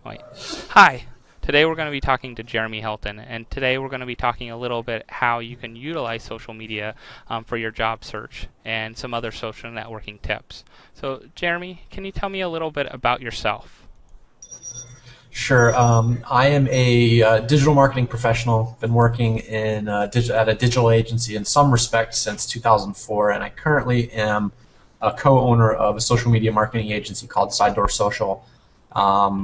Wait. Hi. Today we're going to be talking to Jeremy Hilton, and today we're going to be talking a little bit how you can utilize social media for your job search and some other social networking tips. So, Jeremy, can you tell me a little bit about yourself? Sure. I am a digital marketing professional. Been working at a digital agency in some respects since 2004, and I currently am a co-owner of a social media marketing agency called Side Door Social.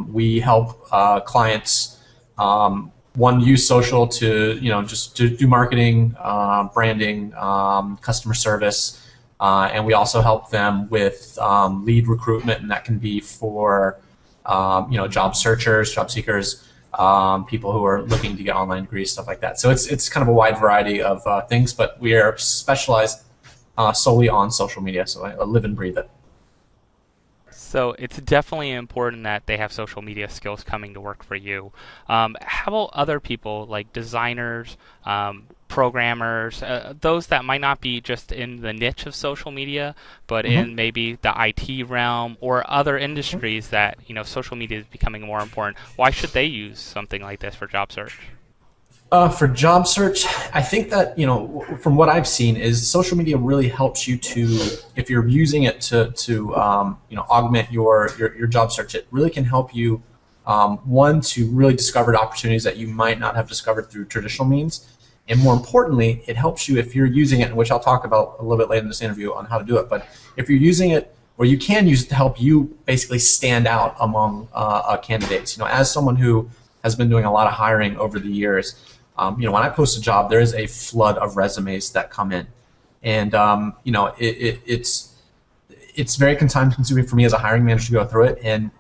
We help clients one use social to just to do marketing, branding, customer service, and we also help them with lead recruitment, and that can be for job searchers, job seekers, people who are looking to get online degrees, stuff like that. So it's kind of a wide variety of things, but we are specialized solely on social media. So I live and breathe it. So it's definitely important that they have social media skills coming to work for you. How about other people like designers, programmers, those that might not be just in the niche of social media, but in maybe the IT realm or other industries that social media is becoming more important? Why should they use something like this for job search? For job search, I think that, from what I've seen is social media really helps you to, if you're using it to augment your job search, it really can help you, one, to really discover opportunities that you might not have discovered through traditional means. And more importantly, it helps you if you're using it, which I'll talk about a little bit later in this interview on how to do it, but if you're using it, or you can use it to help you basically stand out among candidates. As someone who has been doing a lot of hiring over the years, when I post a job, there is a flood of resumes that come in, and it's very time consuming for me as a hiring manager to go through it. And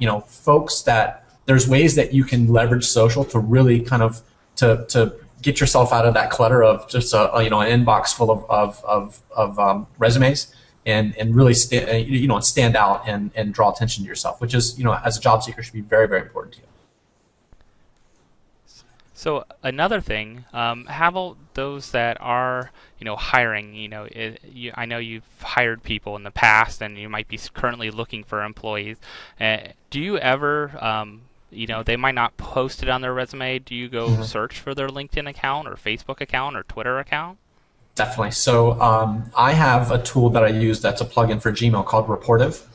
there's ways that you can leverage social to really kind of to get yourself out of that clutter of just an inbox full of resumes, and really stand out and draw attention to yourself, which is as a job seeker should be very, very important to you. So another thing, how about those that are, hiring? I know you've hired people in the past, and you might be currently looking for employees. Do you ever, they might not post it on their resume. Do you go search for their LinkedIn account or Facebook account or Twitter account? Definitely. So I have a tool that I use that's a plugin for Gmail called Reportive.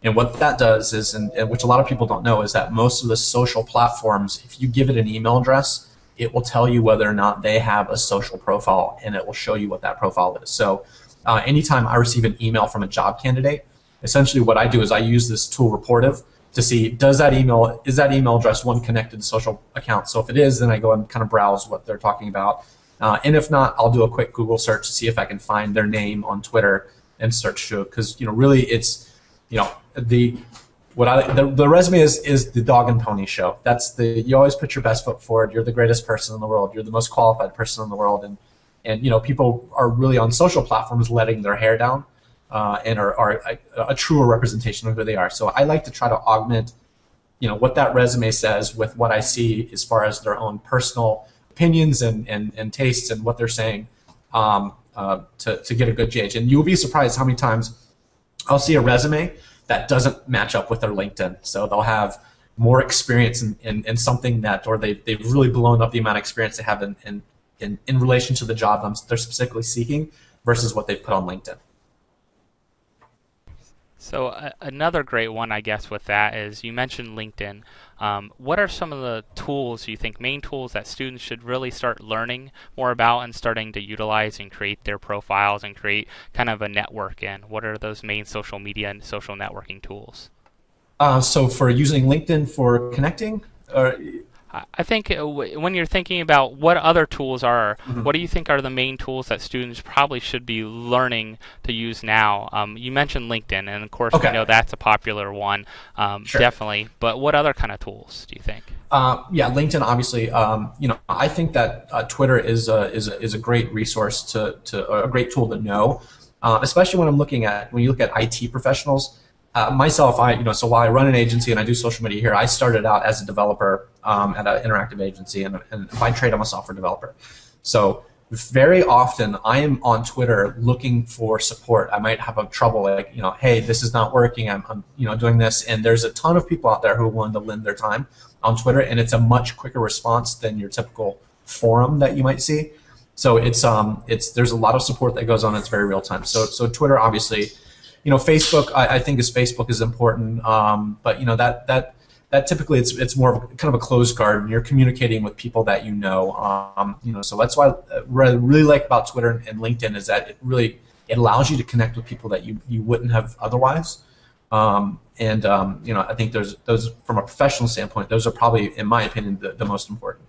And what that does is, and which a lot of people don't know, is that most of the social platforms, if you give it an email address, it will tell you whether or not they have a social profile, and it will show you what that profile is. So anytime I receive an email from a job candidate, essentially what I do is I use this tool Reportive to see, is that email address one connected to social account? So if it is, then I go and kind of browse what they're talking about. And if not, I'll do a quick Google search to see if I can find their name on Twitter and search through it. Because really it's the resume is the dog and pony show. You always put your best foot forward. You're the greatest person in the world. You're the most qualified person in the world, and people are really on social platforms letting their hair down, and are a truer representation of who they are. So I like to try to augment what that resume says with what I see as far as their own personal opinions and tastes and what they're saying, to get a good gauge. And you'll be surprised how many times I'll see a resume that doesn't match up with their LinkedIn. So they'll have more experience in something or they've really blown up the amount of experience they have in relation to the job they're specifically seeking versus what they've put on LinkedIn. So another great one, I guess, with that is you mentioned LinkedIn. What are some of the tools you think, main tools that students should really start learning more about and starting to utilize and create their profiles and create kind of a network in? What are those main social media and social networking tools? So for using LinkedIn for connecting, I think when you're thinking about what other tools are, what do you think are the main tools that students probably should be learning to use now? You mentioned LinkedIn, and of course we know that's a popular one, Sure. definitely. But what other kind of tools do you think? Yeah, LinkedIn obviously. I think that Twitter is a great resource a great tool to know, especially when you look at IT professionals. Myself, so while I run an agency and I do social media here, I started out as a developer at an interactive agency, and by trade I'm a software developer. So very often I am on Twitter looking for support. I might have a trouble, like, hey, this is not working. I'm doing this, and there's a ton of people out there who are willing to lend their time on Twitter, and it's a much quicker response than your typical forum that you might see. So it's there's a lot of support that goes on. It's very real time. So Twitter, obviously, Facebook, I think Facebook is important, but that typically it's more of kind of a closed garden. You're communicating with people that you know. So that's why what I really like about Twitter and LinkedIn is that it allows you to connect with people that you wouldn't have otherwise. I think those from a professional standpoint, those are probably, in my opinion, the most important.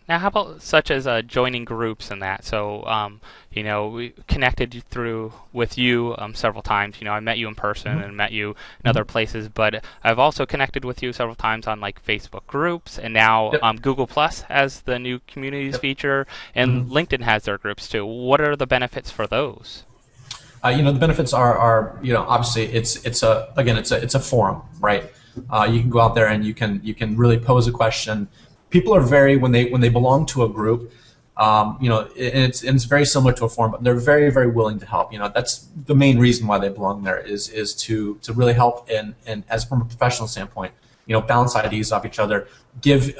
Now, how about such as joining groups and that? So, we connected through with you several times. I met you in person Mm-hmm. and met you in other places, but I've also connected with you several times on like Facebook groups, and now Yep. Google Plus has the new communities Yep. feature, and Mm-hmm. LinkedIn has their groups too. What are the benefits for those? The benefits are obviously it's a forum, right? You can go out there and you can really pose a question. People are very when they belong to a group, and it's very similar to a forum, but they're very, very willing to help. That's the main reason why they belong there is to really help and as from a professional standpoint, bounce ideas off each other. Give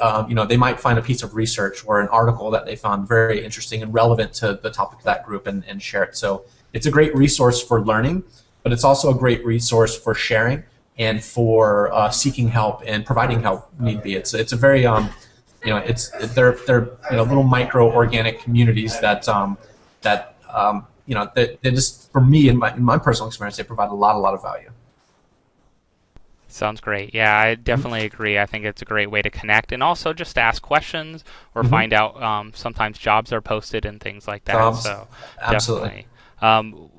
they might find a piece of research or an article that they found very interesting and relevant to the topic of that group and share it. So it's a great resource for learning, but it's also a great resource for sharing and for seeking help and providing help need be. It's a very they're little micro organic communities that they just, for me, in my personal experience, they provide a lot of value. Sounds great. Yeah, I definitely agree. I think it's a great way to connect and also just to ask questions or Mm-hmm. find out. Sometimes jobs are posted and things like that. Jobs, So absolutely. definitely. Um,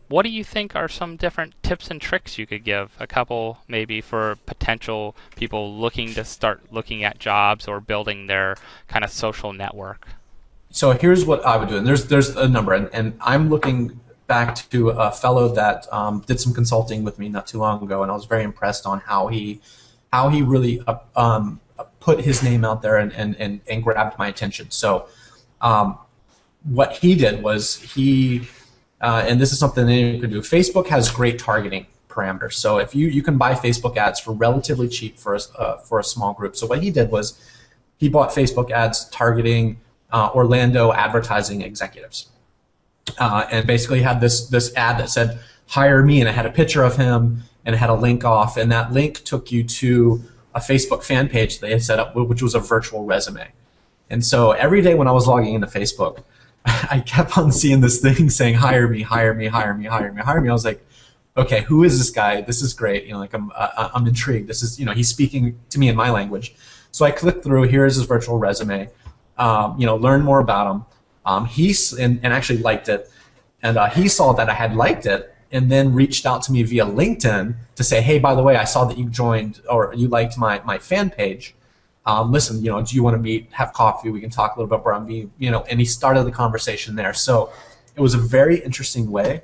what do you think are some different tips and tricks you could give? A couple maybe for potential people looking to start looking at jobs or building their kind of social network. So here's what I would do, and there's a number, and I'm looking back to a fellow that did some consulting with me not too long ago, and I was very impressed on how he really put his name out there and grabbed my attention. So um, what he did was and this is something that anyone can do. Facebook has great targeting parameters. So if you can buy Facebook ads for relatively cheap for a small group. So what he did was he bought Facebook ads targeting Orlando advertising executives, and basically had this ad that said "Hire me," and it had a picture of him and it had a link off, and that link took you to a Facebook fan page they had set up, which was a virtual resume. And so every day when I was logging into Facebook, I kept on seeing this thing saying "Hire me, hire me, hire me, hire me, hire me." I was like, okay, who is this guy? This is great. I'm intrigued. This is he's speaking to me in my language. So I clicked through. Here's his virtual resume. Learn more about him. And actually liked it, and he saw that I had liked it, and then reached out to me via LinkedIn to say, hey, by the way, I saw that you joined or you liked my fan page. Listen, do you want to meet, have coffee? We can talk a little bit about me, and he started the conversation there. So it was a very interesting way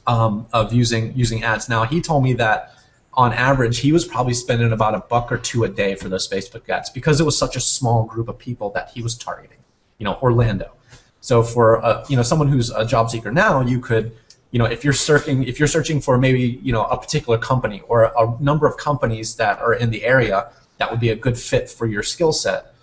of using ads. Now he told me that on average he was probably spending about $1 or $2 a day for those Facebook ads because it was such a small group of people that he was targeting, Orlando. So for someone who's a job seeker now, you could, if you're searching for maybe a particular company or a number of companies that are in the area that would be a good fit for your skill set,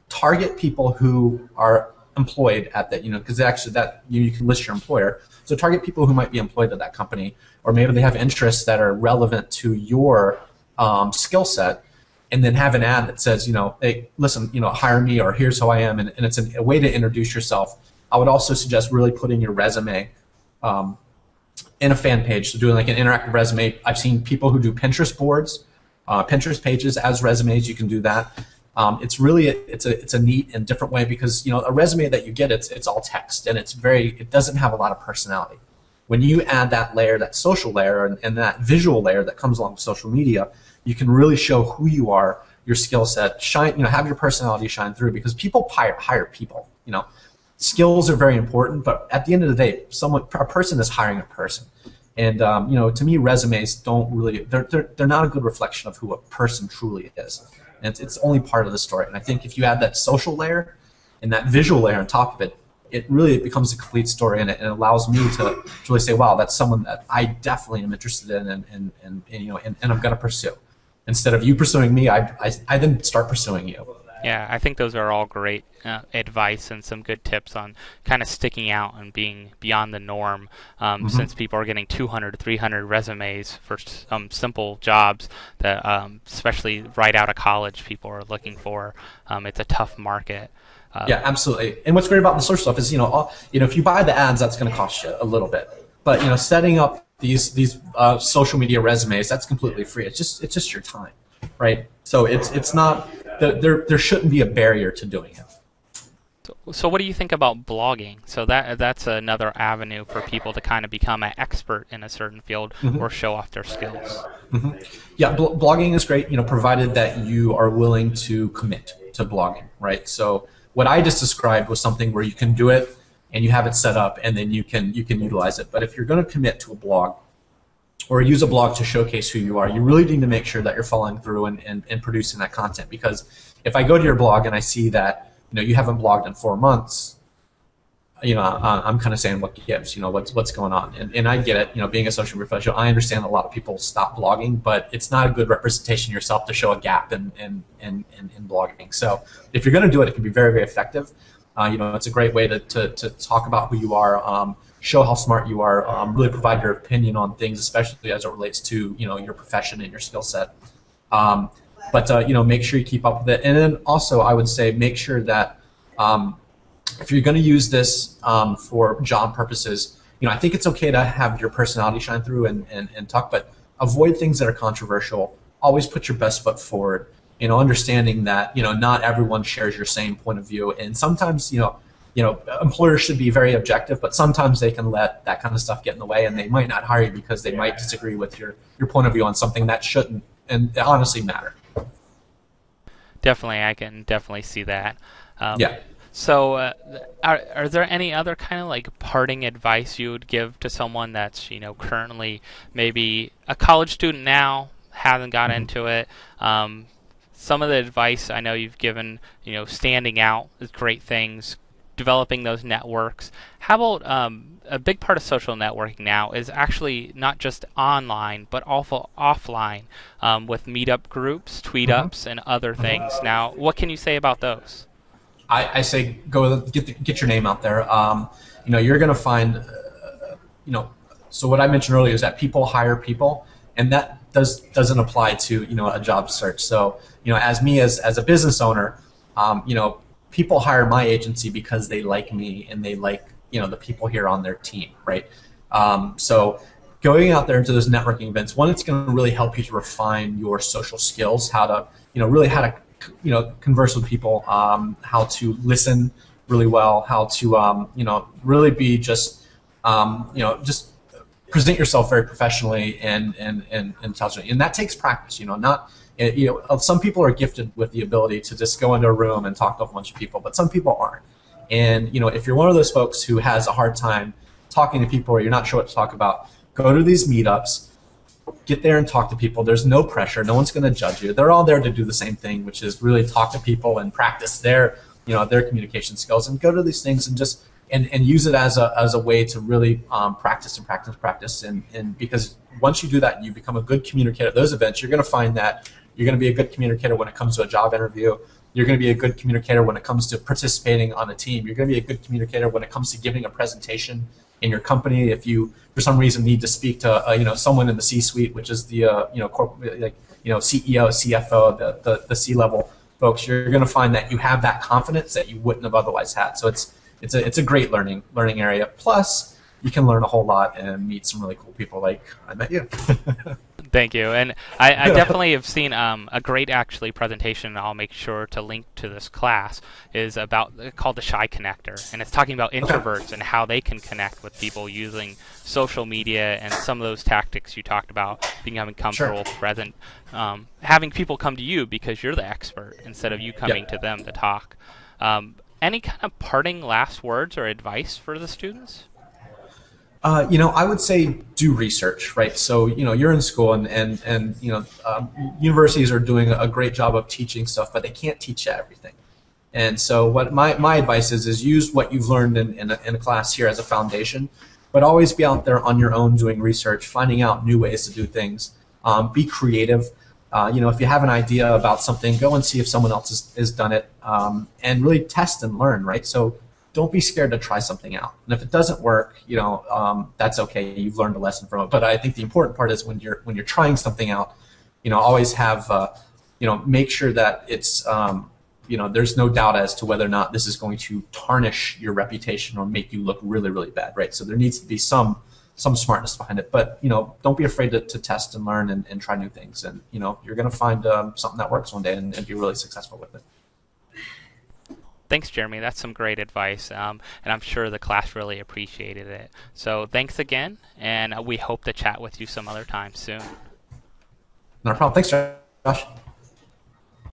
target people who are employed at that, because actually that you can list your employer. So target people who might be employed at that company, or maybe they have interests that are relevant to your skill set, and then have an ad that says, hey, listen, hire me, or here's who I am, and it's a way to introduce yourself. I would also suggest really putting your resume in a fan page, so doing like an interactive resume. I've seen people who do Pinterest boards, Pinterest pages as resumes. You can do that. It's really it's a neat and different way because a resume that you get it's all text and it doesn't have a lot of personality. When you add that layer, that social layer, and that visual layer that comes along with social media, you can really show who you are, your skill set, shine, have your personality shine through because people hire people. Skills are very important, but at the end of the day, a person is hiring a person. And to me, resumes don't really they're not a good reflection of who a person truly is. And it's only part of the story. And I think if you add that social layer, and that visual layer on top of it, it really becomes a complete story, and it allows me to really say, wow, that's someone that I definitely am interested in, and I'm going to pursue. Instead of you pursuing me, I then start pursuing you. Yeah, I think those are all great advice and some good tips on kind of sticking out and being beyond the norm. Since Hmm. people are getting 200 to 300 resumes for some simple jobs that, especially right out of college, people are looking for. It's a tough market. Uh, Yeah, absolutely. And what's great about the social stuff is, if you buy the ads, that's going to cost you a little bit. But setting up these social media resumes, that's completely free. It's just your time, right? So it's not there shouldn't be a barrier to doing it. so, what do you think about blogging? So that's another avenue for people to kind of become an expert in a certain field or Hmm. show off their skills. Yeah, blogging is great, provided that you are willing to commit to blogging, right? So what I just described was something where you can do it and you have it set up and then you can utilize it. But if you're going to commit to a blog or use a blog to showcase who you are, you really need to make sure that you're following through and producing that content. Because if I go to your blog and I see that you haven't blogged in 4 months, I'm kind of saying what gives, what's going on, and I get it. Being a social professional, I understand that a lot of people stop blogging, but it's not a good representation of yourself to show a gap in blogging. So if you're going to do it, it can be very, very effective. It's a great way to talk about who you are, show how smart you are, really provide your opinion on things, especially as it relates to your profession and your skill set. Um, but make sure you keep up with it, and then also I would say make sure that um, if you're going to use this for job purposes, I think it's okay to have your personality shine through and talk, but avoid things that are controversial. Always put your best foot forward. Understanding that not everyone shares your same point of view, and sometimes employers should be very objective, but sometimes they can let that kind of stuff get in the way, and they might not hire you because they might disagree with your point of view on something that shouldn't and honestly matter. Definitely, I can definitely see that. Um, Yeah. so, are there any other kind of like parting advice you would give to someone that's currently maybe a college student now, hasn't got Mhm. into it? Some of the advice I know you've given, standing out is great things, developing those networks. How about a big part of social networking now is actually not just online, but also offline with meetup groups, tweet Mhm. ups, and other things. Mhm. Now, what can you say about those? I say go get your name out there. You're going to find, you know, so what I mentioned earlier is that people hire people, and that doesn't apply to a job search. So as me as a business owner, people hire my agency because they like me and they like the people here on their team, right? So going out there into those networking events, one, it's going to really help you to refine your social skills, how to really how to converse with people, how to listen really well, how to really be just present yourself very professionally and intelligently, and that takes practice. Not some people are gifted with the ability to just go into a room and talk to a bunch of people, but some people aren't. And if you're one of those folks who has a hard time talking to people or you're not sure what to talk about, go to these meetups, get there and talk to people. There's no pressure. No one's going to judge you. They're all there to do the same thing, which is really talk to people and practice their communication skills, and go to these things and just and use it as a way to really practice and practice practice. And because once you do that and you become a good communicator at those events, you're going to find that you're going to be a good communicator when it comes to a job interview. You're going to be a good communicator when it comes to participating on a team. You're going to be a good communicator when it comes to giving a presentation in your company. If you, for some reason, need to speak to someone in the C-suite, which is the CEO, CFO, the C-level folks, you're going to find that you have that confidence that you wouldn't have otherwise had. So it's a great learning area. Plus, you can learn a whole lot and meet some really cool people like I met you. Thank you. And I definitely have seen a great actually presentation, and I'll make sure to link to this class, is about called the Shy Connector. And it's talking about Okay, introverts and how they can connect with people using social media and some of those tactics you talked about, becoming sure. comfortable, present, having people come to you because you're the expert instead of you coming Yep. to them to talk. Any kind of parting last words or advice for the students? I would say do research, right? So, you're in school and universities are doing a great job of teaching stuff, but they can't teach you everything. And so what my advice is use what you've learned in a class here as a foundation, but always be out there on your own doing research, finding out new ways to do things. Be creative. If you have an idea about something, go and see if someone else has done it, and really test and learn, right? So don't be scared to try something out. And if it doesn't work, that's okay. You've learned a lesson from it. But I think the important part is when you're trying something out, always have, make sure that it's, there's no doubt as to whether or not this is going to tarnish your reputation or make you look really, really bad, right? So there needs to be some smartness behind it. But don't be afraid to test and learn and try new things. And you're going to find something that works one day and be really successful with it. Thanks, Jeremy. That's some great advice, and I'm sure the class really appreciated it. So thanks again, and we hope to chat with you some other time soon. Not a problem. Thanks, Josh.